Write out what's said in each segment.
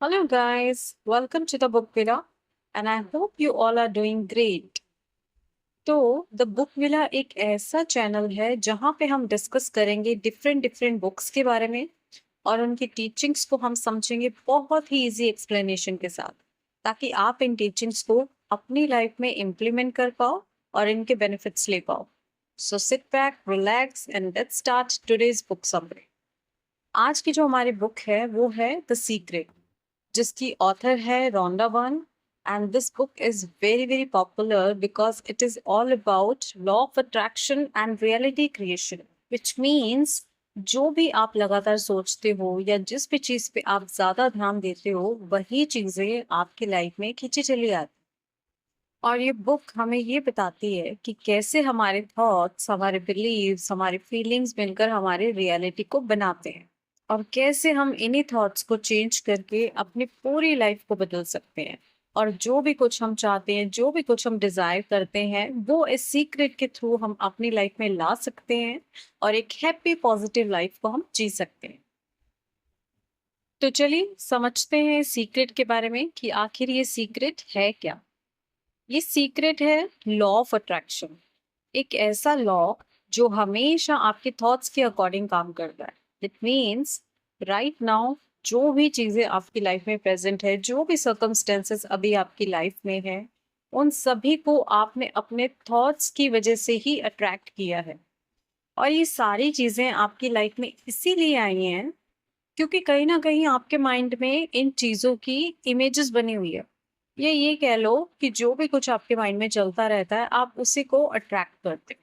Hello, guys. Welcome to the Book Villa, and I hope you all are doing great. तो the book villa एक ऐसा channel है जहाँ पे हम डिस्कस करेंगे डिफरेंट डिफरेंट बुक्स के बारे में और उनकी टीचिंग्स को हम समझेंगे बहुत ही इजी एक्सप्लेनेशन के साथ ताकि आप इन टीचिंग्स को अपनी लाइफ में इम्प्लीमेंट कर पाओ और इनके बेनिफिट्स ले पाओ। So sit back, relax and let's start today's book summary. आज की जो हमारी बुक है वो है द सीक्रेट, जिसकी ऑथर है Rhonda Byrne. And this book is very very popular because it is all about law of attraction and reality creation, which means जो भी आप लगातार सोचते हो या जिस भी चीज पे आप ज्यादा ध्यान देते हो वही चीजें आपकी लाइफ में खींची चली आती। और ये बुक हमें ये बताती है कि कैसे हमारे थॉट्स, हमारे बिलीव्स, हमारी फीलिंग्स मिलकर हमारे रियलिटी को बनाते हैं और कैसे हम इन्हीं थॉट्स को चेंज करके अपनी पूरी लाइफ को बदल सकते हैं। और जो भी कुछ हम चाहते हैं, जो भी कुछ हम डिजायर करते हैं, वो इस सीक्रेट के थ्रू हम अपनी लाइफ में ला सकते हैं और एक हैप्पी पॉजिटिव लाइफ को हम जी सकते हैं। तो चलिए समझते हैं सीक्रेट के बारे में कि आखिर ये सीक्रेट है क्या। ये सीक्रेट है लॉ ऑफ अट्रैक्शन, एक ऐसा लॉ जो हमेशा आपके थॉट्स के अकॉर्डिंग काम करता है। इट मीन्स राइट नाउ जो भी चीजें आपकी लाइफ में प्रेजेंट है, जो भी सर्कमस्टेंसेस अभी आपकी लाइफ में है, उन सभी को आपने अपने थॉट्स की वजह से ही अट्रैक्ट किया है। और ये सारी चीजें आपकी लाइफ में इसीलिए आई हैं क्योंकि कहीं ना कहीं आपके माइंड में इन चीजों की इमेजेस बनी हुई है। ये कह लो कि जो भी कुछ आपके माइंड में चलता रहता है आप उसी को अट्रैक्ट करते हो।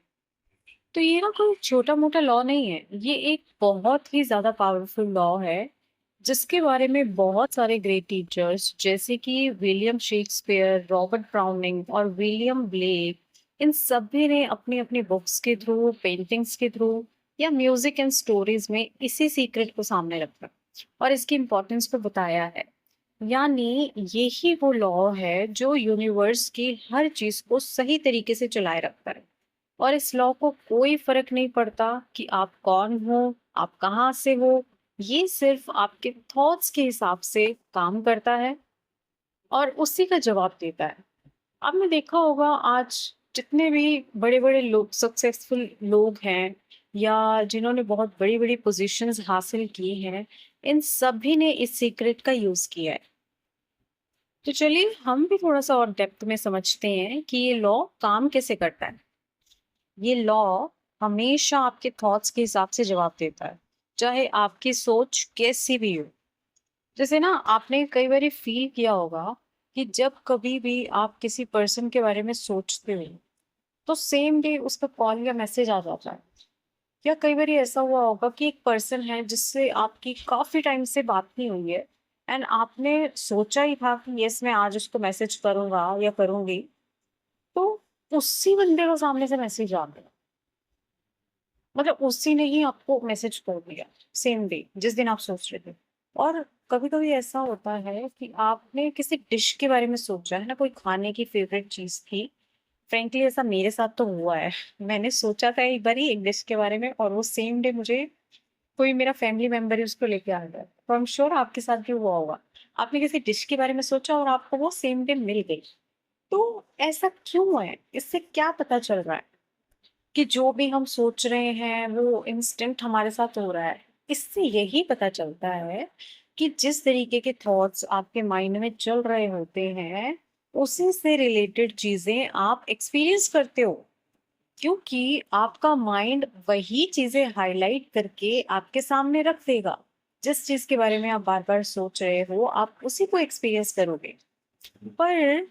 तो ये ना कोई छोटा मोटा लॉ नहीं है, ये एक बहुत ही ज्यादा पावरफुल लॉ है जिसके बारे में बहुत सारे ग्रेट टीचर्स जैसे कि विलियम शेक्सपियर, रॉबर्ट ब्राउनिंग और विलियम ब्लेक, इन सभी ने अपनी अपनी बुक्स के थ्रू, पेंटिंग्स के थ्रू या म्यूजिक एंड स्टोरीज में इसी सीक्रेट को सामने रखा और इसकी इम्पोर्टेंस को बताया है। यानी यही वो लॉ है जो यूनिवर्स की हर चीज को सही तरीके से चलाए रखता है। और इस लॉ को कोई फर्क नहीं पड़ता कि आप कौन हो, आप कहाँ से हो, ये सिर्फ आपके थॉट्स के हिसाब से काम करता है और उसी का जवाब देता है। आपने देखा होगा आज जितने भी बड़े बड़े लोग, सक्सेसफुल लोग हैं या जिन्होंने बहुत बड़ी बड़ी पोजीशंस हासिल की हैं, इन सभी ने इस सीक्रेट का यूज किया है। तो चलिए हम भी थोड़ा सा और डेप्थ में समझते हैं कि ये लॉ काम कैसे करता है। ये लॉ हमेशा आपके थॉट्स के हिसाब से जवाब देता है, चाहे आपकी सोच कैसी भी हो। जैसे ना आपने कई बार फील किया होगा कि जब कभी भी आप किसी पर्सन के बारे में सोचते हो तो सेम डे उसका कॉल या मैसेज आ जाता है। या कई बार ऐसा हुआ होगा कि एक पर्सन है जिससे आपकी काफी टाइम से बात नहीं हुई है एंड आपने सोचा ही था कि यस मैं आज उसको मैसेज करूंगा या करूंगी, तो उसी बंदे को सामने से मैसेज आ गया। मतलब उसी ने ही आपको मैसेज कर दिया सेम डे जिस दिन आप सोच रहे थे। और कभी कभी ऐसा होता है कि आपने किसी डिश के बारे में सोचा है ना, कोई खाने की फेवरेट चीज थी। फ्रेंकली ऐसा मेरे साथ तो हुआ है। मैंने सोचा था एक बार ही एक डिश के बारे में और वो सेम डे मुझे कोई मेरा फैमिली मेंबर ही उसको लेके आ गया। तो आई एम श्योर आपके साथ भी हुआ होगा। आपने किसी डिश के बारे में सोचा और आपको वो सेम डे मिल गई। तो ऐसा क्यों है, इससे क्या पता चल रहा है कि जो भी हम सोच रहे हैं वो इंस्टेंट हमारे साथ हो रहा है। इससे यही पता चलता है कि जिस तरीके के थॉट्स आपके माइंड में चल रहे होते हैं उसी से रिलेटेड चीजें आप एक्सपीरियंस करते हो, क्योंकि आपका माइंड वही चीजें हाईलाइट करके आपके सामने रख देगा। जिस चीज के बारे में आप बार बार सोच रहे हो आप उसी को एक्सपीरियंस करोगे। पर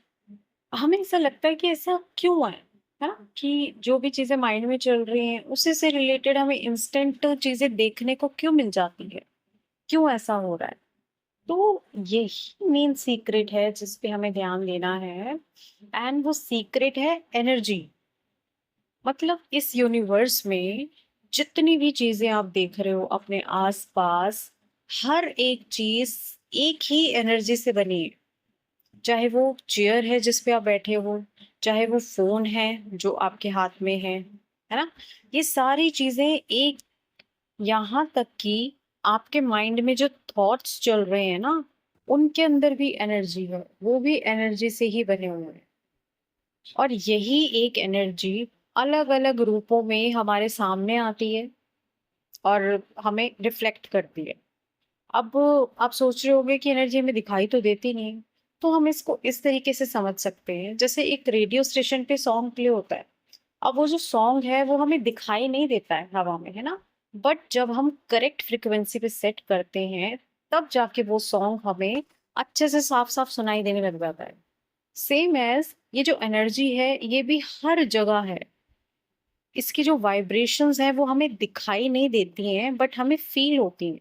हमें ऐसा लगता है कि ऐसा क्यों है ना, कि जो भी चीजें माइंड में चल रही हैं उसी से रिलेटेड हमें इंस्टेंट चीजें देखने को क्यों मिल जाती है, क्यों ऐसा हो रहा है। तो यही मेन सीक्रेट है जिस पे हमें ध्यान देना है। एंड वो सीक्रेट है एनर्जी। मतलब इस यूनिवर्स में जितनी भी चीजें आप देख रहे हो अपने आसपास, हर एक चीज एक ही एनर्जी से बनी है। चाहे वो चेयर है जिस पे आप बैठे हो, चाहे वो फोन है जो आपके हाथ में है ना, ये सारी चीजें एक, यहाँ तक कि आपके माइंड में जो थॉट्स चल रहे हैं ना, उनके अंदर भी एनर्जी है, वो भी एनर्जी से ही बने हुए हैं। और यही एक एनर्जी अलग-अलग रूपों में हमारे सामने आती है और हमें रिफ्लेक्ट करती है। अब आप सोच रहे होंगे कि एनर्जी हमें दिखाई तो देती नहीं है, तो हम इसको इस तरीके से समझ सकते हैं, जैसे एक रेडियो स्टेशन पे सॉन्ग प्ले होता है। अब वो जो सॉन्ग है वो हमें दिखाई नहीं देता है हवा में, है ना? बट जब हम करेक्ट फ्रीक्वेंसी पे सेट करते हैं, तब जाके वो सॉन्ग हमें अच्छे से साफ-साफ सुनाई देने लग जाता है। सेम एज़ ये जो एनर्जी है, ये भी हर जगह है। इसकी जो वाइब्रेशंस हैं, वो हमें दिखाई नहीं देती हैं, बट हमें फ़ील होती हैं।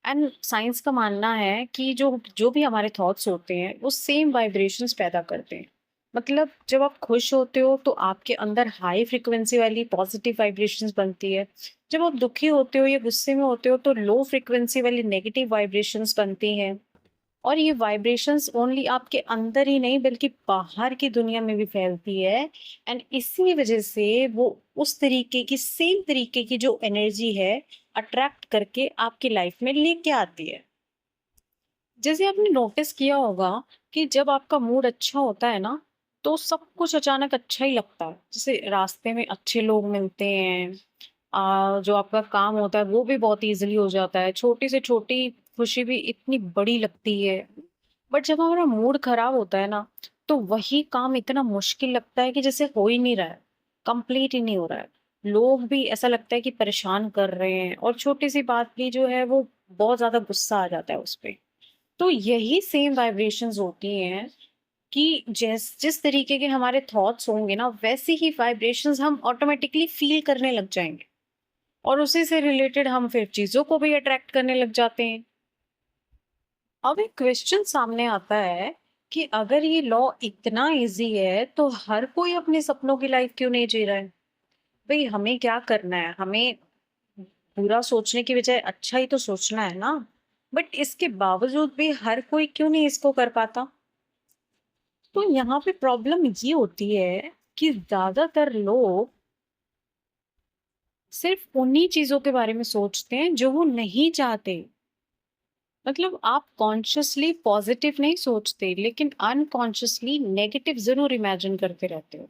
एंड साइंस का मानना है कि जो जो भी हमारे थॉट्स होते हैं वो सेम वाइब्रेशंस पैदा करते हैं। मतलब जब आप खुश होते हो तो आपके अंदर हाई फ्रीक्वेंसी वाली पॉजिटिव वाइब्रेशंस बनती है। जब आप दुखी होते हो या गुस्से में होते हो तो लो फ्रीक्वेंसी वाली नेगेटिव वाइब्रेशंस बनती हैं। और ये वाइब्रेशंस ओनली आपके अंदर ही नहीं बल्कि बाहर की दुनिया में भी फैलती है। एंड इसी वजह से वो उस तरीके की सेम तरीके की जो एनर्जी है अट्रैक्ट करके आपकी लाइफ में लेके आती है। जैसे आपने नोटिस किया होगा कि जब आपका मूड अच्छा होता है ना, तो सब कुछ अचानक अच्छा ही लगता है। जैसे रास्ते में अच्छे लोग मिलते हैं, जो आपका काम होता है वो भी बहुत ईज़िली हो जाता है। छोटी से छोटी खुशी भी इतनी बड़ी लगती है। बट जब हमारा मूड खराब होता है ना, तो वही काम इतना मुश्किल लगता है कि जैसे हो ही नहीं रहा है, कंप्लीट ही नहीं हो रहा है। लोग भी ऐसा लगता है कि परेशान कर रहे हैं और छोटी-सी बात भी जो है वो बहुत ज़्यादा गुस्सा आ जाता है उस पे। तो यही सेम वाइब्रेशंस होती हैं कि जिस तरीके के हमारे थॉट्स होंगे ना, वैसे ही वाइब्रेशंस हम ऑटोमेटिकली फ़ील करने लग जाएँगे और उसी से रिलेटेड हम फिर चीज़ों को भी अट्रैक्ट करने लग जाते हैं। अब एक क्वेश्चन सामने आता है कि अगर ये लॉ इतना इजी है तो हर कोई अपने सपनों की लाइफ क्यों नहीं जी रहा है? भाई हमें क्या करना है? हमें बुरा सोचने की बजाय अच्छा ही तो सोचना है ना। बट इसके बावजूद भी हर कोई क्यों नहीं इसको कर पाता? तो यहाँ पे प्रॉब्लम ये होती है कि ज्यादातर लोग सिर्फ उन्हीं चीजों के बारे में सोचते हैं जो वो नहीं चाहते। मतलब आप कॉन्शियसली पॉजिटिव नहीं सोचते लेकिन अनकॉन्शियसली नेगेटिव जरूर इमेजिन करते रहते हो।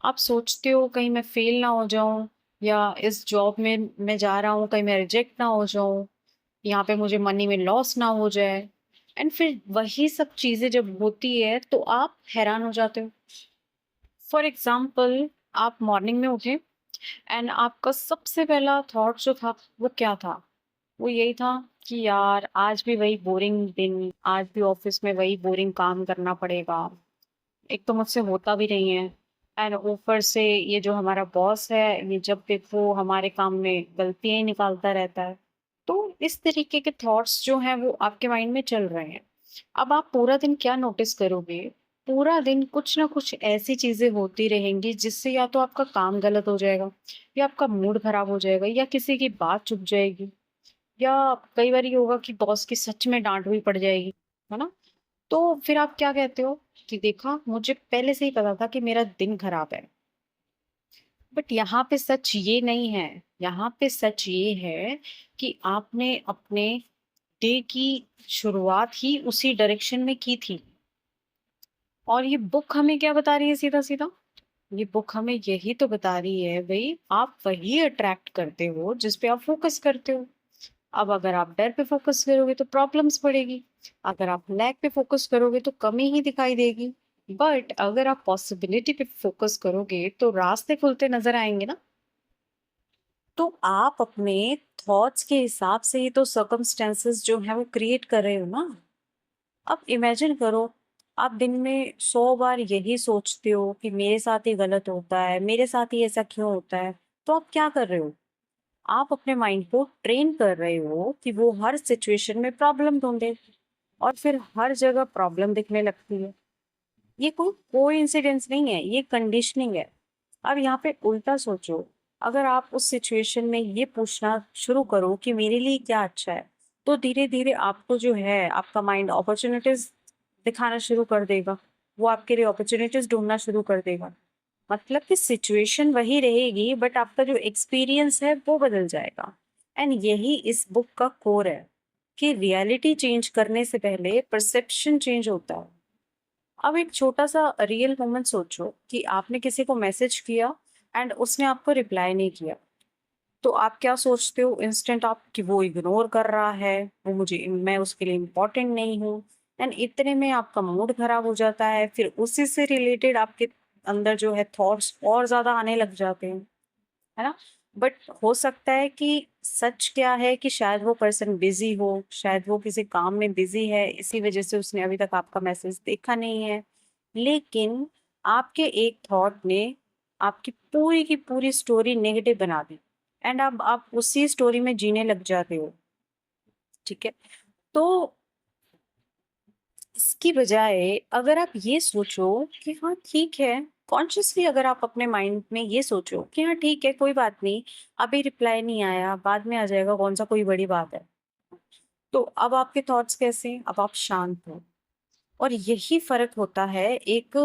आप सोचते हो कहीं मैं फेल ना हो जाऊं, या इस जॉब में मैं जा रहा हूँ कहीं मैं रिजेक्ट ना हो जाऊं, यहाँ पे मुझे मनी में लॉस ना हो जाए। एंड फिर वही सब चीजें जब होती है तो आप हैरान हो जाते हो। फॉर एग्जाम्पल, आप मॉर्निंग में उठे एंड आपका सबसे पहला थॉट जो था वो क्या था? वो यही था कि यार आज भी वही बोरिंग दिन, आज भी ऑफिस में वही बोरिंग काम करना पड़ेगा। एक तो मुझसे होता भी नहीं है एंड ऊपर से ये जो हमारा बॉस है, ये जब देखो हमारे काम में गलतियां ही निकालता रहता है। तो इस तरीके के थॉट्स जो हैं वो आपके माइंड में चल रहे हैं। अब आप पूरा दिन क्या नोटिस करोगे? पूरा दिन कुछ ना कुछ ऐसी चीजें होती रहेंगी जिससे या तो आपका काम गलत हो जाएगा, या आपका मूड खराब हो जाएगा, या किसी की बात चुप जाएगी, या कई बार ये होगा कि बॉस की सच में डांट भी पड़ जाएगी, है ना? तो फिर आप क्या कहते हो कि देखा मुझे पहले से ही पता था कि मेरा दिन खराब है। बट यहाँ पे सच ये नहीं है। यहाँ पे सच ये है कि आपने अपने डे की शुरुआत ही उसी डायरेक्शन में की थी। और ये बुक हमें क्या बता रही है सीधा सीधा? ये बुक हमें यही तो बता रही है भाई, आप वही अट्रैक्ट करते हो जिस पे आप फोकस करते हो। अब अगर आप डर पे फोकस करोगे तो प्रॉब्लम्स बढ़ेगी। अगर आप लैक पे फोकस करोगे तो कमी ही दिखाई देगी। बट अगर आप पॉसिबिलिटी पे फोकस करोगे तो रास्ते खुलते नजर आएंगे ना। तो आप अपने थॉट्स के हिसाब से ही तो सर्कमस्टेंसेस जो है वो क्रिएट कर रहे हो ना। अब इमेजिन करो, आप दिन में 100 बार यही सोचते हो कि मेरे साथ ही गलत होता है, मेरे साथ ही ऐसा क्यों होता है। तो आप क्या कर रहे हो? आप अपने माइंड को ट्रेन कर रहे हो कि वो हर सिचुएशन में प्रॉब्लम ढूंढे और फिर हर जगह प्रॉब्लम दिखने लगती है। ये कोई कोइंसिडेंस नहीं है, ये कंडीशनिंग है। अब यहाँ पे उल्टा सोचो, अगर आप उस सिचुएशन में ये पूछना शुरू करो कि मेरे लिए क्या अच्छा है, तो धीरे धीरे आपको जो है आपका माइंड अपॉर्चुनिटीज दिखाना शुरू कर देगा। वो आपके लिए अपॉर्चुनिटीज ढूंढना शुरू कर देगा। मतलब कि सिचुएशन वही रहेगी बट आपका जो एक्सपीरियंस है वो बदल जाएगा। एंड यही इस बुक का कोर है। कि रियलिटी चेंज करने से पहले परसेप्शन चेंज होता है। अब एक छोटा-सा रियल मोमेंट सोचो कि आपने किसी को मैसेज किया एंड उसने आपको रिप्लाई नहीं किया। तो आप क्या सोचते हो इंस्टेंट आप कि वो इग्नोर कर रहा है, वो मुझे मैं उसके लिए इम्पोर्टेंट नहीं हूँ एंड इतने में आपका मूड खराब हो जाता है। फिर उसी से रिलेटेड आपके अंदर जो है थॉट्स और ज़्यादा आने लग जाते हैं, है ना? बट हो सकता है कि सच क्या है कि शायद वो पर्सन बिज़ी हो, शायद वो किसी काम में बिज़ी है, इसी वज़ह से उसने अभी तक आपका मैसेज देखा नहीं है। लेकिन आपके एक थॉट ने आपकी पूरी की पूरी स्टोरी नेगेटिव बना दी एंड अब आप उसी स्टोरी में जीने लग जाते हो, ठीक है? तो इसकी बजाय अगर आप ये सोचो कि हाँ ठीक है, कॉन्शियसली अगर आप अपने माइंड में ये सोचो कि हाँ ठीक है, कोई बात नहीं, अभी रिप्लाई नहीं आया, बाद में आ जाएगा, कौन सा कोई बड़ी बात है। तो अब आपके थॉट्स कैसे हैं? अब आप शांत हो और यही फ़र्क होता है एक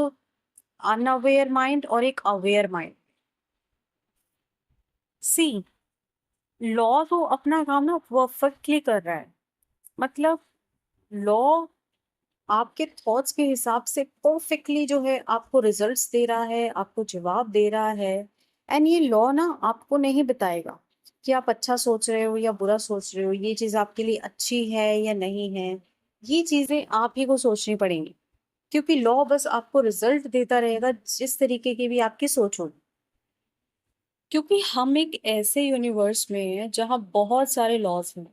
अनअवेयर माइंड और एक अवेयर माइंड। सी लॉ तो अपना काम ना परफेक्टली कर रहा है। मतलब लॉ आपके थॉट्स के हिसाब से परफेक्टली जो है आपको रिजल्ट्स दे रहा है, आपको जवाब दे रहा है एंड ये लॉ ना आपको नहीं बताएगा कि आप अच्छा सोच रहे हो या बुरा सोच रहे हो, ये चीज़ आपके लिए अच्छी है या नहीं है। ये चीज़ें आप ही को सोचनी पड़ेंगी क्योंकि लॉ बस आपको रिजल्ट देता रहेगा जिस तरीके की भी आपकी सोच होगी। क्योंकि हम एक ऐसे यूनिवर्स में हैं जहाँ बहुत सारे लॉज हैं।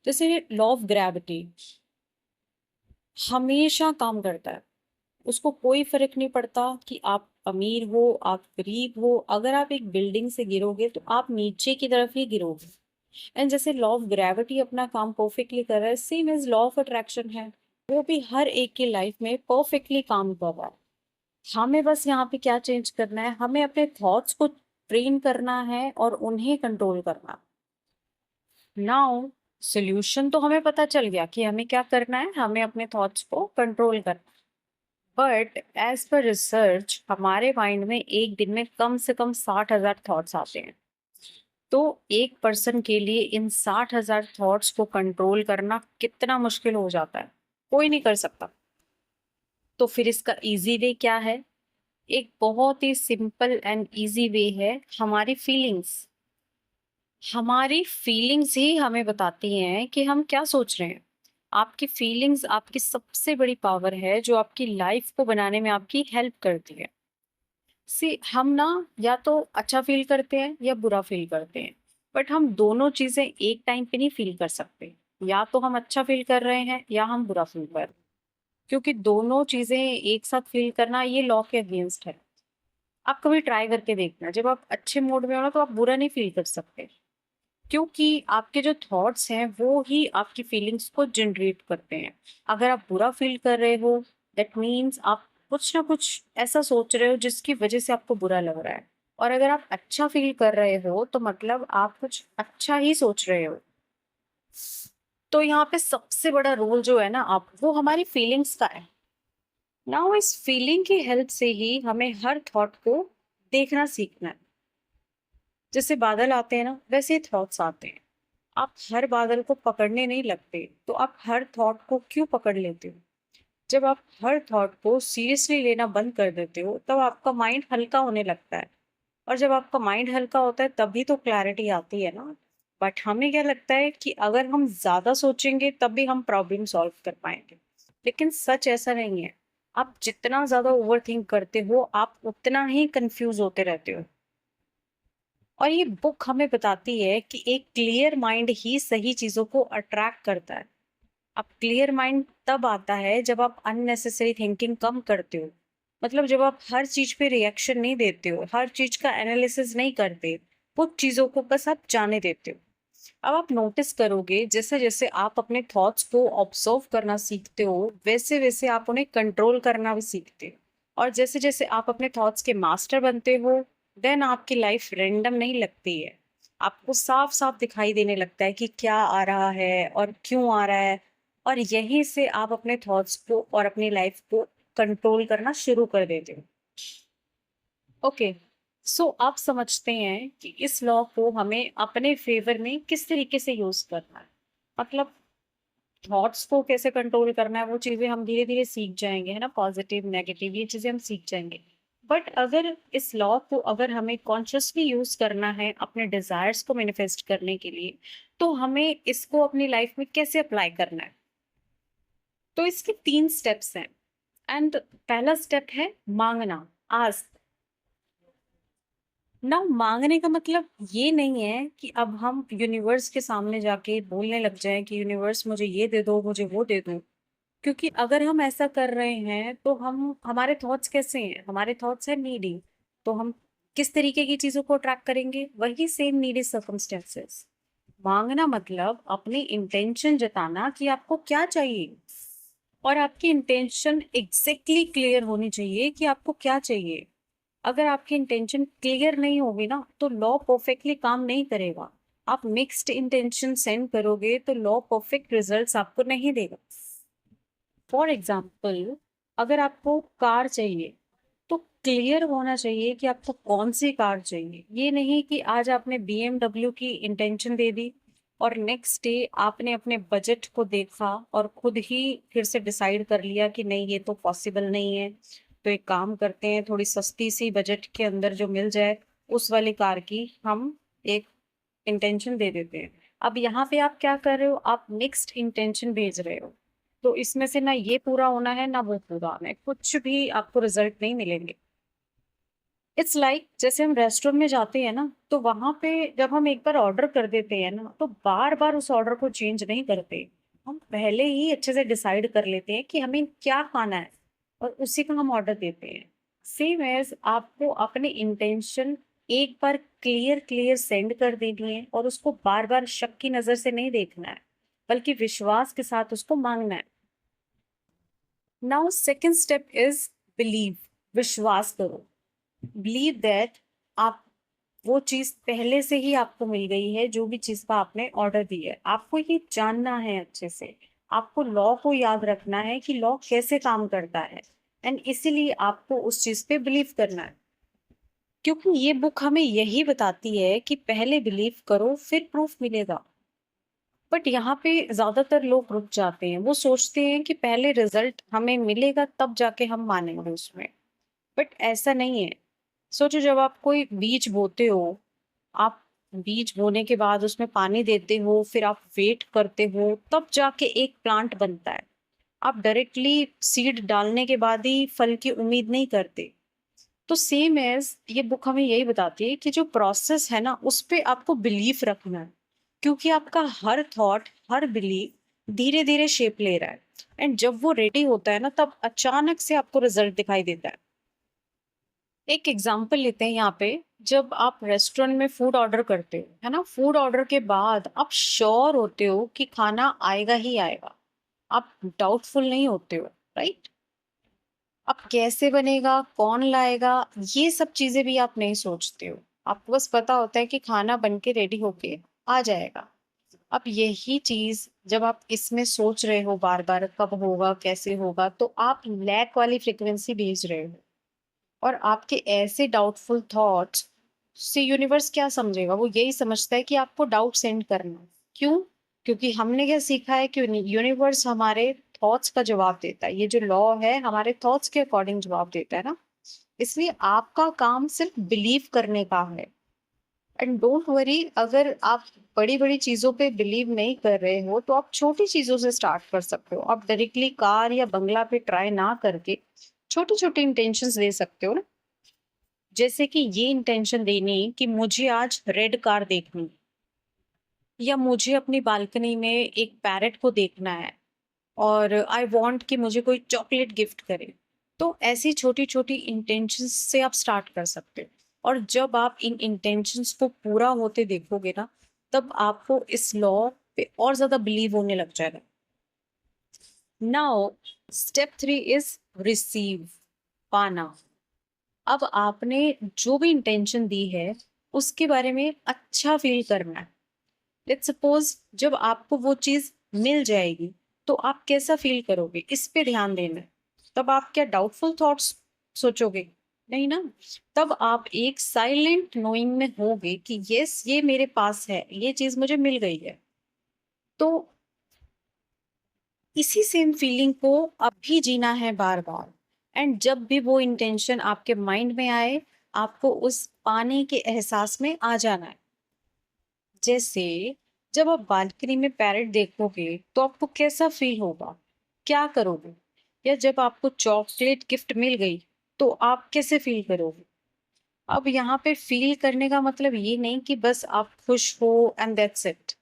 जैसे लॉ ऑफ ग्रेविटी हमेशा काम करता है। उसको कोई फ़र्क नहीं पड़ता कि आप अमीर हो, आप गरीब हो, अगर आप एक बिल्डिंग से गिरोगे तो आप नीचे की तरफ ही गिरोगे। एंड जैसे लॉ ऑफ ग्रेविटी अपना काम परफेक्टली कर रहा है, same as law of attraction है। वो भी हर एक की लाइफ में परफेक्टली काम कर रहा है। हमें बस यहाँ पे क्या चेंज करना है, हमें अपने थॉट्स को ट्रेन करना है और उन्हें कंट्रोल करना है। नाउ सॉल्यूशन तो हमें पता चल गया कि हमें क्या करना है, हमें अपने थॉट्स को कंट्रोल करना है। बट एज पर रिसर्च हमारे माइंड में एक दिन में कम से कम 60,000 थॉट्स आते हैं। तो एक पर्सन के लिए इन 60,000 थॉट्स को कंट्रोल करना कितना मुश्किल हो जाता है, कोई नहीं कर सकता। तो फिर इसका इजी वे क्या है? एक बहुत ही सिंपल एंड इजी वे है हमारी फीलिंग्स। हमारी फीलिंग्स ही हमें बताती हैं कि हम क्या सोच रहे हैं। आपकी फीलिंग्स आपकी सबसे बड़ी पावर है जो आपकी लाइफ को बनाने में आपकी हेल्प करती है। सी हम ना या तो अच्छा फील करते हैं या बुरा फील करते हैं, बट हम दोनों चीजें एक टाइम पे नहीं फील कर सकते। या तो हम अच्छा फील कर रहे हैं या हम बुरा फील कर रहे हैं, क्योंकि दोनों चीजें एक साथ फील करना ये लॉ के अगेंस्ट है। आप कभी ट्राई करके देखना, जब आप अच्छे मूड में हो ना तो आप बुरा नहीं फील कर सकते, क्योंकि आपके जो थॉट्स हैं वो ही आपकी फीलिंग्स को जनरेट करते हैं। अगर आप बुरा फील कर रहे हो, दैट मीन्स आप कुछ ना कुछ ऐसा सोच रहे हो जिसकी वजह से आपको बुरा लग रहा है। और अगर आप अच्छा फील कर रहे हो तो मतलब आप कुछ अच्छा ही सोच रहे हो। तो यहाँ पे सबसे बड़ा रोल जो है ना आप वो हमारी फीलिंग्स का है। नाउ इस फीलिंग की हेल्प से ही हमें हर थॉट को देखना सीखना है। जैसे बादल आते हैं ना वैसे थॉट्स आते हैं। आप हर बादल को पकड़ने नहीं लगते, तो आप हर थॉट को क्यों पकड़ लेते हो? जब आप हर थॉट को सीरियसली लेना बंद कर देते हो, तब आपका माइंड हल्का होने लगता है। और जब आपका माइंड हल्का होता है, तभी तो क्लैरिटी आती है ना। बट हमें क्या लगता है कि अगर हम ज़्यादा सोचेंगे, तब भी हम प्रॉब्लम सॉल्व कर पाएंगे। लेकिन सच ऐसा नहीं है। आप जितना ज़्यादा ओवरथिंक करते हो, आप उतना ही कंफ्यूज होते रहते हो। और ये बुक हमें बताती है कि एक क्लियर माइंड ही सही चीज़ों को अट्रैक्ट करता है। अब क्लियर माइंड तब आता है जब आप अननेसेसरी थिंकिंग कम करते हो। मतलब जब आप हर चीज़ पे रिएक्शन नहीं देते हो, हर चीज़ का एनालिसिस नहीं करते, कुछ चीज़ों को बस आप जाने देते हो। अब आप नोटिस करोगे जैसे-जैसे आप अपने थॉट्स को ऑब्जर्व करना सीखते हो, वैसे-वैसे आप उन्हें कंट्रोल करना भी सीखते हो। और जैसे-जैसे आप अपने थॉट्स के मास्टर बनते हो, देन आपकी लाइफ रैंडम नहीं लगती है। आपको साफ-साफ दिखाई देने लगता है कि क्या आ रहा है और क्यों आ रहा है। और यहीं से आप अपने थॉट्स को और अपनी लाइफ को कंट्रोल करना शुरू कर देते हो। ओके, सो आप समझते हैं कि इस लॉ को हमें अपने फेवर में किस तरीके से यूज करना है। मतलब थॉट्स को कैसे कंट्रोल करना है वो चीज़ें हम धीरे-धीरे सीख जाएँगे, है ना? पॉज़िटिव, नेगेटिव ये चीज़ें हम सीख जाएँगे। बट अगर इस लॉ को अगर हमें कॉन्शियसली यूज़ करना है अपने डिज़ायर्स को मैनिफेस्ट करने के लिए, तो हमें इसको अपनी लाइफ़ में कैसे अप्लाई करना है? तो इसके 3 स्टेप्स हैं एंड पहला स्टेप है माँगना, आस्क। ना माँगने का मतलब ये नहीं है कि अब हम यूनिवर्स के सामने जाके बोलने लग जाएँ कि यूनिवर्स मुझे ये दे दो, मुझे वो दे दो। क्योंकि अगर हम ऐसा कर रहे हैं तो हम हमारे थॉट्स कैसे हैं? हमारे थॉट्स हैं नीडी। तो हम किस तरीके की चीज़ों को अट्रैक्ट करेंगे? वही सेम नीडी सर्कमस्टेंसेस। माँगना मतलब अपनी इंटेंशन जताना कि आपको क्या चाहिए और आपकी इंटेंशन एग्ज़ैक्टली क्लियर होनी चाहिए कि आपको क्या चाहिए। अगर आपकी इंटेंशन क्लियर नहीं होगी ना, तो लॉ परफेक्टली काम नहीं करेगा। आप मिक्स्ड इंटेंशन सेंड करोगे तो लॉ परफेक्ट रिजल्ट्स आपको नहीं देगा। फॉर एग्जाम्पल, अगर आपको कार चाहिए, तो क्लियर होना चाहिए कि आपको कौन-सी कार चाहिए। ये नहीं कि आज आपने बीएमडब्ल्यू की इंटेंशन दे दी और नेक्स्ट डे आपने अपने बजट को देखा और खुद ही फिर से डिसाइड कर लिया कि नहीं ये तो पॉसिबल नहीं है। तो एक काम करते हैं थोड़ी सस्ती सी बजट के अंदर जो मिल जाए उस वाली कार की हम एक इंटेंशन दे देते हैं। अब यहाँ पे आप क्या कर रहे हो? आप मिक्स्ड इंटेंशन भेज रहे हो। तो इसमें से ना ये पूरा होना है, ना वो पूरा होना है। कुछ भी आपको रिज़ल्ट नहीं मिलेंगे। इट्स लाइक जैसे हम रेस्टोरेंट में जाते हैं ना, तो वहाँ पे जब हम एक बार ऑर्डर कर देते हैं ना, तो बार-बार उस ऑर्डर को चेंज नहीं करते। हम पहले ही अच्छे से डिसाइड कर लेते हैं कि हमें क्या खाना है और उसी का हम ऑर्डर देते हैं। सेम एज़ आपको अपनी इंटेंशन एक बार क्लियर सेंड कर देनी है और उसको बार-बार शक की नज़र से नहीं देखना है, बल्कि विश्वास के साथ उसको माँगना है। Now second step is believe, विश्वास करो। बिलीव दैट आप वो चीज़ पहले से ही आपको मिल गई है, जो भी चीज़ का आपने ऑर्डर दिया है। आपको ये जानना है अच्छे से। आपको लॉ को याद रखना है कि लॉ कैसे काम करता है एंड इसीलिए आपको उस चीज़ पे बिलीव करना है। क्योंकि ये बुक हमें यही बताती है कि पहले बिलीव करो, फिर प्रूफ मिलेगा। बट यहाँ पे ज़्यादातर लोग रुक जाते हैं। वो सोचते हैं कि पहले रिज़ल्ट हमें मिलेगा तब जाके हम मानेंगे उसमें। बट ऐसा नहीं है। सोचो जब आप कोई बीज बोते हो, आप बीज बोने के बाद उसमें पानी देते हो, फिर आप वेट करते हो, तब जाके एक प्लांट बनता है। आप डायरेक्टली सीड डालने के बाद ही फल की उम्मीद नहीं करते। तो सेम एज़ ये बुक हमें यही बताती है कि जो प्रोसेस है ना, उस पे आपको बिलीफ रखना है। क्योंकि आपका हर थॉट, हर बिलीफ धीरे-धीरे शेप ले रहा है एंड जब वो रेडी होता है ना, तब अचानक से आपको रिज़ल्ट दिखाई देता है। एक एग्जाम्पल लेते हैं यहाँ पे, जब आप रेस्टोरेंट में फूड ऑर्डर करते हो, है ना? फूड ऑर्डर के बाद आप श्योर होते हो कि खाना आएगा ही आएगा। आप डाउटफुल नहीं होते हो, राइट? अब कैसे बनेगा, कौन लाएगा, ये सब चीज़ें भी आप नहीं सोचते हो। आपको बस पता होता है कि खाना बन के रेडी होके आ जाएगा। अब यही चीज़ जब आप इसमें सोच रहे हो बार-बार कब होगा, कैसे होगा, तो आप लैक वाली फ्रीक्वेंसी भेज रहे हो। और आपके ऐसे डाउटफुल थॉट्स से यूनिवर्स क्या समझेगा? वो यही समझता है कि आपको डाउट सेंड करना है। क्यों? क्योंकि हमने क्या सीखा है कि यूनिवर्स हमारे थॉट्स का जवाब देता है। ये जो लॉ है हमारे थॉट्स के अकॉर्डिंग जवाब देता है ना, इसलिए आपका काम सिर्फ बिलीव करने का है। एंड डोंट वरी, अगर आप बड़ी-बड़ी चीज़ों पे बिलीव नहीं कर रहे हो, तो आप छोटी चीज़ों से स्टार्ट कर सकते हो। आप डायरेक्टली कार या बंगला पे ट्राई ना करके छोटे-छोटे इंटेंशंस ले सकते हो ना। जैसे कि ये इंटेंशन देनी कि मुझे आज रेड कार देखनी या मुझे अपनी बालकनी में एक पैरट को देखना है और आई वांट कि मुझे कोई चॉकलेट गिफ्ट करे। तो ऐसी छोटी-छोटी इंटेंशंस से आप स्टार्ट कर सकते हो और जब आप इन इंटेंशंस को पूरा होते देखोगे ना, तब आपको इस लॉ पे और ज़्यादा बिलीव होने लग जाएगा। नाउ स्टेप 3 इज़ रिसीव, पाना। अब आपने जो भी इंटेंशन दी है, उसके बारे में अच्छा फ़ील करना है। लेट्स सपोज़ जब आपको वो चीज़ मिल जाएगी, तो आप कैसा फ़ील करोगे? इस पे ध्यान देना है। तब आप क्या डाउटफुल थॉट्स सोचोगे? नहीं ना। तब आप एक साइलेंट नोइंग में होगे कि येस ये मेरे पास है, ये चीज़ मुझे मिल गई है। तो इसी सेम फीलिंग को अब भी जीना है बार बार। एंड जब भी वो इंटेंशन आपके माइंड में आए, आपको उस पाने के एहसास में आ जाना है। जैसे जब आप बालकनी में पैरट देखोगे तो आपको कैसा फील होगा, क्या करोगे? या जब आपको चॉकलेट गिफ्ट मिल गई तो आप कैसे फील करोगे? अब यहाँ पे फील करने का मतलब ये नहीं कि बस आप खुश हो and that's it.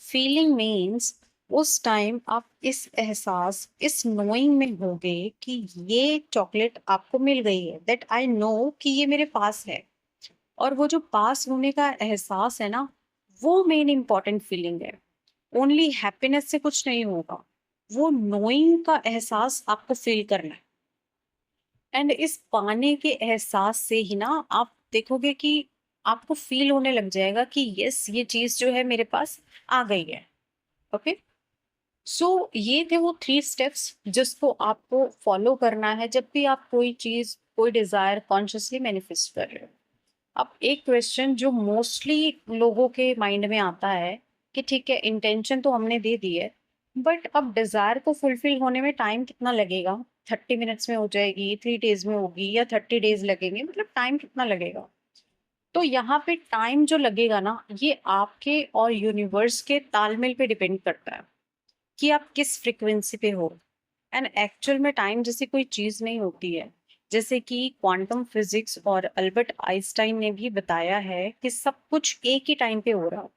Feeling means उस टाइम आप इस एहसास, इस नोइंग में होगे कि ये चॉकलेट आपको मिल गई है, दैट आई नो कि ये मेरे पास है। और वो जो पास होने का एहसास है ना, वो मेन इंपॉर्टेंट फीलिंग है। ओनली हैप्पीनेस से कुछ नहीं होगा, वो नोइंग का एहसास आपको फील करना है। एंड इस पाने के एहसास से ही ना आप देखोगे कि आपको फील होने लग जाएगा कि यस, ये चीज जो है मेरे पास आ गई है। ओके, सो ये थे वो 3 स्टेप्स जिसको आपको फॉलो करना है जब भी आप कोई चीज, कोई डिजायर कॉन्शियसली मैनिफेस्ट कर रहे हो। अब एक क्वेश्चन जो मोस्टली लोगों के माइंड में आता है कि ठीक है, इंटेंशन तो हमने दे दी है, बट अब डिजायर को फुलफिल होने में टाइम कितना लगेगा? 30 मिनट्स में हो जाएगी, 3 डेज में होगी, या 30 डेज लगेंगे? मतलब टाइम कितना लगेगा? तो यहाँ पे टाइम जो लगेगा ना, ये आपके और यूनिवर्स के तालमेल पे डिपेंड करता है कि आप किस फ्रिक्वेंसी पे हो। एंड एक्चुअल में टाइम जैसी कोई चीज नहीं होती है। जैसे कि क्वांटम फिजिक्स और अल्बर्ट आइंस्टाइन ने भी बताया है कि सब कुछ एक ही टाइम पे हो रहा है,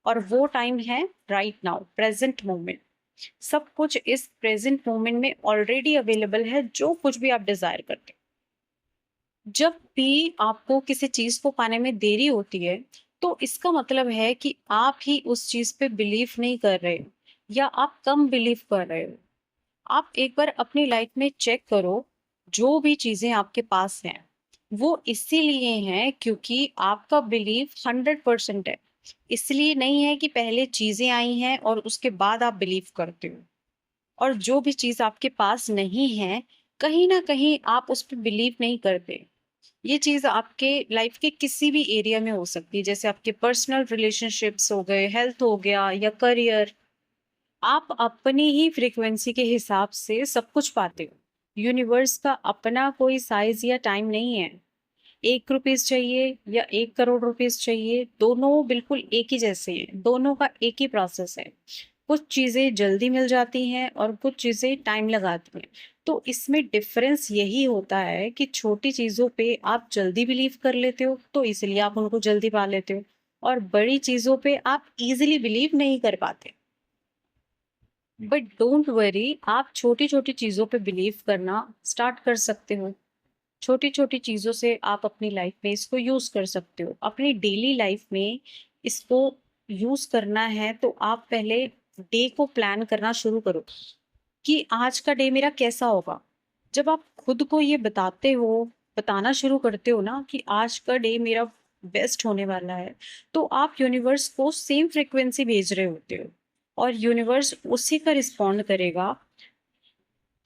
और वो टाइम है राइट नाउ, प्रेजेंट मोमेंट। सब कुछ इस प्रेजेंट मोमेंट में ऑलरेडी अवेलेबल है, जो कुछ भी आप डिजायर करते हैं। जब भी आपको किसी चीज को पाने में देरी होती है, तो इसका मतलब है कि आप ही उस चीज पे बिलीव नहीं कर रहे हो, या आप कम बिलीव कर रहे हो। आप एक बार अपनी लाइफ में चेक करो, जो भी चीजें आपके पास हैं वो इसीलिए हैं क्योंकि आपका बिलीफ 100% है। इसलिए नहीं है कि पहले चीजें आई हैं और उसके बाद आप बिलीव करते हो। और जो भी चीज आपके पास नहीं है, कहीं ना कहीं आप उस पर बिलीव नहीं करते। ये चीज आपके लाइफ के किसी भी एरिया में हो सकती है, जैसे आपके पर्सनल रिलेशनशिप्स हो गए, हेल्थ हो गया, या करियर। आप अपनी ही फ्रीक्वेंसी के हिसाब से सब कुछ पाते हो। यूनिवर्स का अपना कोई साइज या टाइम नहीं है। 1 रुपीज चाहिए या 1 करोड़ रुपीज चाहिए, दोनों बिल्कुल एक ही जैसे हैं, दोनों का एक ही प्रोसेस है। कुछ चीजें जल्दी मिल जाती हैं और कुछ चीजें टाइम लगाती हैं। तो इसमें डिफरेंस यही होता है कि छोटी चीजों पे आप जल्दी बिलीव कर लेते हो, तो इसलिए आप उनको जल्दी पा लेते हो। और बड़ी चीजों पे आप इजीली बिलीव नहीं कर पाते। बट डोंट वरी, आप छोटी छोटी चीजों पे बिलीव करना स्टार्ट कर सकते हो। छोटी छोटी चीजों से आप अपनी लाइफ में इसको यूज कर सकते हो, अपनी डेली लाइफ में इसको यूज करना है। तो आप पहले डे को प्लान करना शुरू करो कि आज का डे मेरा कैसा होगा। जब आप खुद को ये बताते हो, बताना शुरू करते हो ना कि आज का डे मेरा बेस्ट होने वाला है, तो आप यूनिवर्स को सेम फ्रिक्वेंसी भेज रहे होते हो, और यूनिवर्स उसी का रिस्पॉन्ड करेगा।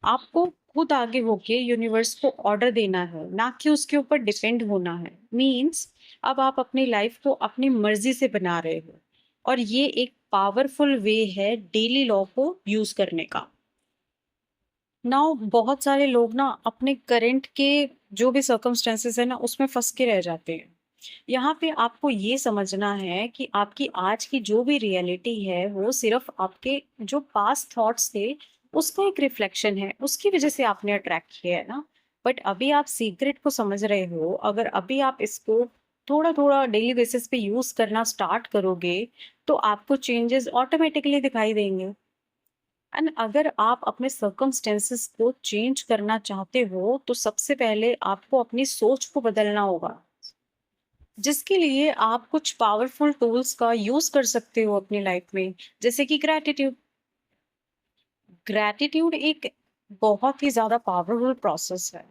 आपको खुद आगे होके यूनिवर्स को ऑर्डर देना है, ना कि उसके ऊपर डिपेंड होना है। मीन्स अब आप अपनी लाइफ को अपनी मर्जी से बना रहे हो, और ये एक पावरफुल वे है डेली लॉ को यूज करने का। नाउ बहुत सारे लोग ना अपने करंट के जो भी सर्कमस्टेंसेस है ना, उसमें फंस के रह जाते हैं। यहाँ पे आपको ये समझना है कि आपकी आज की जो भी रियलिटी है वो सिर्फ आपके जो पास्ट थॉट्स थे उसका एक रिफ्लेक्शन है, उसकी वजह से आपने अट्रैक्ट किया है ना। बट अभी आप सीक्रेट को समझ रहे हो, अगर अभी आप इसको थोड़ा थोड़ा डेली बेसिस पे यूज करना स्टार्ट करोगे, तो आपको चेंजेस ऑटोमेटिकली दिखाई देंगे। एंड अगर आप अपने सर्कमस्टेंसेस को चेंज करना चाहते हो, तो सबसे पहले आपको अपनी सोच को बदलना होगा, जिसके लिए आप कुछ पावरफुल टूल्स का यूज कर सकते हो अपनी लाइफ में। जैसे कि ग्रैटिट्यूड। ग्रैटिट्यूड एक बहुत ही ज्यादा पावरफुल प्रोसेस है,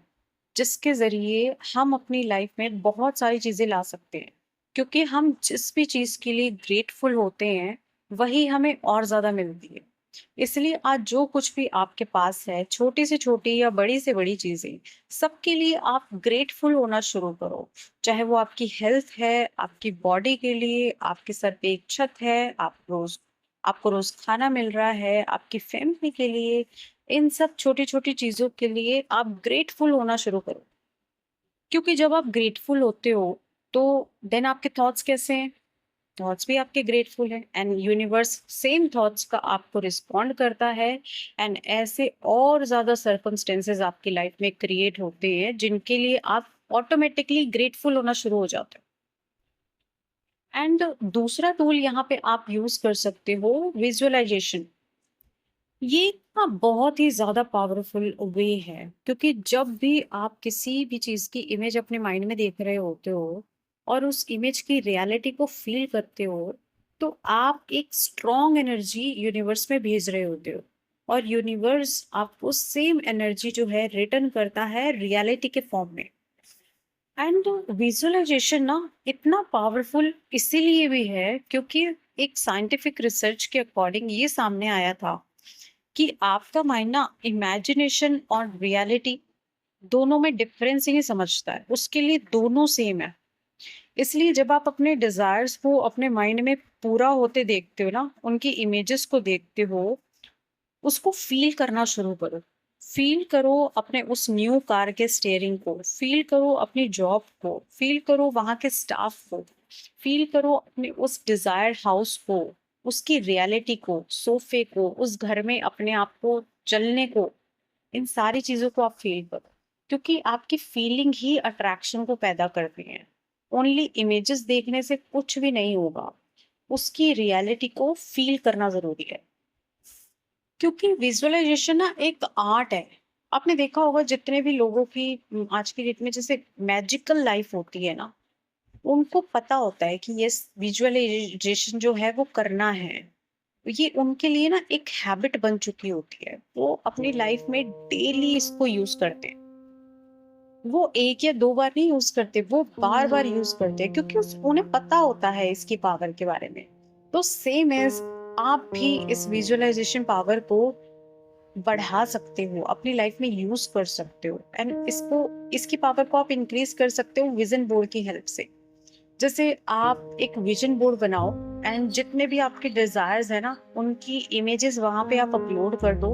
जिसके जरिए हम अपनी लाइफ में बहुत सारी चीजें ला सकते हैं। क्योंकि हम जिस भी चीज के लिए ग्रेटफुल होते हैं, वही हमें और ज्यादा मिलती है। इसलिए आज जो कुछ भी आपके पास है, छोटी से छोटी या बड़ी से बड़ी चीजें, सबके लिए आप ग्रेटफुल होना शुरू करो। चाहे वो आपकी हेल्थ है, आपकी बॉडी के लिए, आपके सर पे एक छत है, आप रोज आपको रोज खाना मिल रहा है, आपकी फैमिली के लिए, इन सब छोटी-छोटी चीज़ों के लिए आप ग्रेटफुल होना शुरू करो। क्योंकि जब आप ग्रेटफुल होते हो, तो देन आपके थॉट्स कैसे हैं? थॉट्स भी आपके ग्रेटफुल हैं एंड यूनिवर्स सेम थॉट्स का आपको रिस्पॉन्ड करता है एंड ऐसे और ज़्यादा सर्कमस्टेंसेस आपकी लाइफ में क्रिएट होते हैं, जिनके लिए आप ऑटोमेटिकली ग्रेटफुल होना शुरू हो जाते हो। एंड दूसरा टूल यहाँ पे आप यूज़ कर सकते हो विजुअलाइजेशन। ये ना बहुत ही ज़्यादा पावरफुल वे है, क्योंकि जब भी आप किसी भी चीज़ की इमेज अपने माइंड में देख रहे होते हो और उस इमेज की रियलिटी को फील करते हो, तो आप एक स्ट्रॉन्ग एनर्जी यूनिवर्स में भेज रहे होते हो और यूनिवर्स आपको सेम एनर्जी जो है रिटर्न करता है रियलिटी के फॉर्म में। एंड विजुअलाइजेशन ना इतना पावरफुल इसीलिए भी है क्योंकि एक साइंटिफिक रिसर्च के अकॉर्डिंग ये सामने आया था कि आपका माइंड ना इमेजिनेशन और रियलिटी दोनों में डिफरेंस ही नहीं समझता है, उसके लिए दोनों सेम है। इसलिए जब आप अपने डिजायर्स को अपने माइंड में पूरा होते देखते हो ना, उनकी इमेजेस को देखते हो, उसको फ़ील करना शुरू करो। फ़ील करो अपने उस न्यू कार के स्टीयरिंग को, फ़ील करो अपनी जॉब को, फ़ील करो वहाँ के स्टाफ को, फ़ील करो अपने उस डिज़ायर्ड हाउस को, उसकी रियलिटी को, सोफ़े को, उस घर में अपने आप को चलने को, इन सारी चीज़ों को आप फ़ील करो। क्योंकि आपकी फ़ीलिंग ही अट्रैक्शन को पैदा करती हैं। ओनली इमेजेस देखने से कुछ भी नहीं होगा। उसकी रियलिटी को फ़ील करना ज़रूरी है। क्योंकि विजुअलाइजेशन ना एक आर्ट है। आपने देखा होगा जितने भी लोगों की आज की डेट में जैसे मैजिकल लाइफ होती है ना, उनको पता होता है कि ये विजुअलाइजेशन जो है वो करना है। ये उनके लिए ना एक हैबिट बन चुकी होती है। वो अपनी लाइफ में डेली इसको यूज करते हैं। वो एक या दो बार नहीं यूज करते, वो बार बार यूज करते हैं क्योंकि उन्हें पता होता है इसकी पावर के बारे में। तो सेम एज आप भी इस विजुअलाइजेशन पावर को बढ़ा सकते हो, अपनी लाइफ में यूज कर सकते हो एंड इसकी पावर को आप इंक्रीज कर सकते हो विजन बोर्ड की हेल्प से। जैसे आप एक विजन बोर्ड बनाओ एंड जितने भी आपके डिजायर्स है ना, उनकी इमेजेस वहां पे आप अपलोड कर दो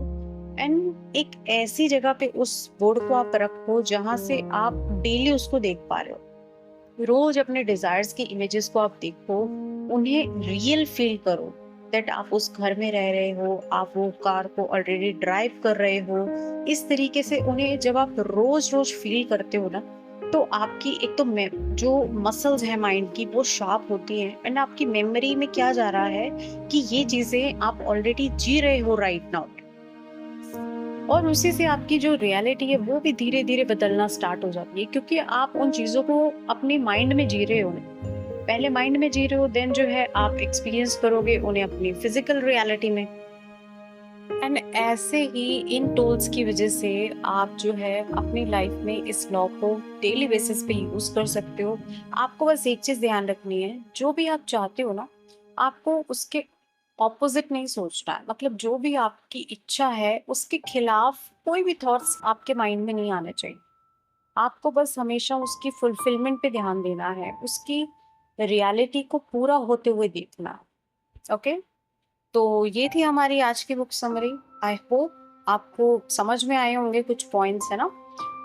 एंड एक ऐसी जगह पे उस बोर्ड को आप रखो जहां से आप डेली उसको देख पा रहे हो। रोज अपने डिजायर्स की इमेजेस को आप देखो, उन्हें रियल फील करो दैट आप उस घर में रह रहे हो, आप वो कार को ऑलरेडी ड्राइव कर रहे हो। इस तरीके से उन्हें जब आप रोज रोज फील करते हो ना, तो आपकी एक तो जो मसल्स है माइंड की वो शार्प होती हैं एंड आपकी मेमोरी में क्या जा रहा है कि ये चीजें आप ऑलरेडी जी रहे हो राइट नाउ, और उसी से आपकी जो रियलिटी है वो भी धीरे धीरे बदलना स्टार्ट हो जाती है क्योंकि आप उन चीजों को अपने माइंड में जी रहे हो। पहले माइंड में जी रहे हो, देन जो है आप एक्सपीरियंस करोगे उन्हें अपनी फिजिकल रियलिटी में। एंड ऐसे ही इन टूल्स की वजह से आप जो है अपनी लाइफ में इस लॉ को डेली बेसिस पे यूज कर सकते हो। आपको बस एक चीज ध्यान रखनी है, जो भी आप चाहते हो ना, आपको उसके ऑपोजिट नहीं सोचना है। मतलब जो भी आपकी इच्छा है उसके खिलाफ कोई भी थॉट्स आपके माइंड में नहीं आने चाहिए। आपको बस हमेशा उसकी फुलफिलमेंट पे ध्यान देना है, उसकी रियलिटी को पूरा होते हुए देखना। ओके, तो ये थी हमारी आज की बुक समरी। आई होप आपको समझ में आए होंगे कुछ पॉइंट्स, है ना।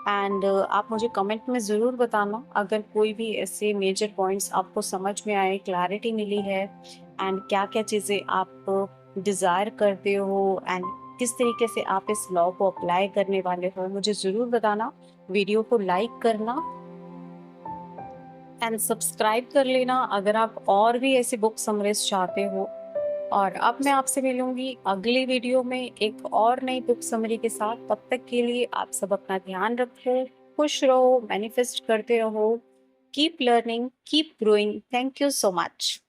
एंड आप मुझे कमेंट में ज़रूर बताना अगर कोई भी ऐसे मेजर पॉइंट्स आपको समझ में आए, क्लैरिटी मिली है एंड क्या क्या चीज़ें आप डिज़ायर करते हो एंड किस तरीके से आप इस लॉ को अप्लाई करने वाले हो, मुझे ज़रूर बताना। वीडियो को लाइक करना एंड सब्सक्राइब कर लेना अगर आप और भी ऐसे बुक समरीज चाहते हो। और अब मैं आपसे मिलूंगी अगली वीडियो में एक और नई बुक समरी के साथ। तब तक के लिए आप सब अपना ध्यान रखो, खुश रहो, मैनिफेस्ट करते रहो, keep learning, keep growing. Thank you so much.